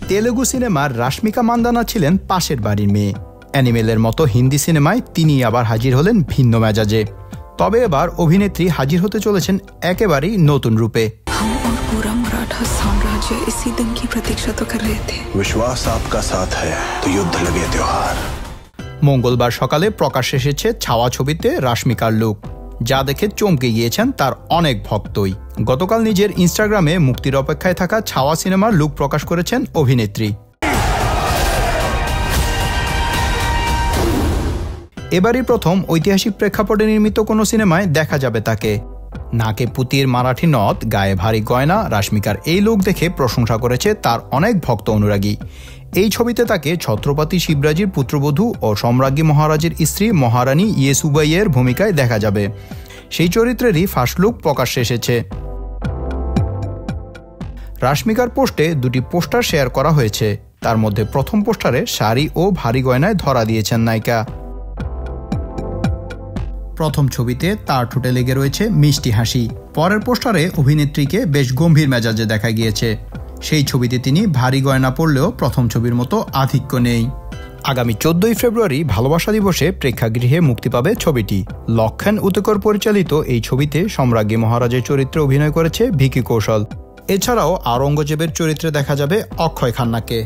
তেলুগু সিনেমার রাশ্মিকা মান্দানা ছিলেন পাশের বাড়ির মেয়ে। অ্যানিমেলের মতো হিন্দি সিনেমায় তিনি আবার হাজির হলেন ভিন্ন মেজাজে। তবে এবার অভিনেত্রী হাজির হতে চলেছেন একেবারেই নতুন রূপে। মঙ্গলবার সকালে প্রকাশ এসেছে ছাওয়া ছবিতে রাশ্মিকার লুক, যা দেখে চমকে গিয়েছেন তার অনেক ভক্তই। গতকাল নিজের ইনস্টাগ্রামে মুক্তির অপেক্ষায় থাকা ছাওয়া সিনেমার লুক প্রকাশ করেছেন অভিনেত্রী। এবারই প্রথম ঐতিহাসিক প্রেক্ষাপটে নির্মিত কোনো সিনেমায় দেখা যাবে তাকে। নাকে পুতির মারাঠি নথ, গায়ে ভারী গয়না, রাশ্মিকার এই লুক দেখে প্রশংসা করেছে তার অনেক ভক্ত অনুরাগী। এই ছবিতে তাকে ছত্রপতি শিবরাজের পুত্রবধূ ও সম্রাজ্ঞী মহারাজের স্ত্রী মহারানী ইয়েসুবাইয়ের ভূমিকায় দেখা যাবে। সেই চরিত্রেরই ফার্স্ট লুক প্রকাশ্যে এসেছে। রাশ্মিকার পোস্টে দুটি পোস্টার শেয়ার করা হয়েছে। তার মধ্যে প্রথম পোস্টারে শাড়ি ও ভারী গয়নায় ধরা দিয়েছেন নায়িকা। প্রথম ছবিতে তার ঠোঁটে লেগে রয়েছে মিষ্টি হাসি। পরের পোস্টারে অভিনেত্রীকে বেশ গম্ভীর মেজাজে দেখা গিয়েছে। সেই ছবিতে তিনি ভারী গয়না পরলেও প্রথম ছবির মতো আধিক্য নেই। আগামী 14ই ফেব্রুয়ারি ভালোবাসা দিবসে প্রেক্ষাগৃহে মুক্তি পাবে ছবিটি। লক্ষণ উতেকর পরিচালিত এই ছবিতে সম্রাজ্ঞী মহারাজের চরিত্রে অভিনয় করেছে ভিকি কৌশল। এছাড়াও আওরঙ্গজেবের চরিত্রে দেখা যাবে অক্ষয় খান্নাকে।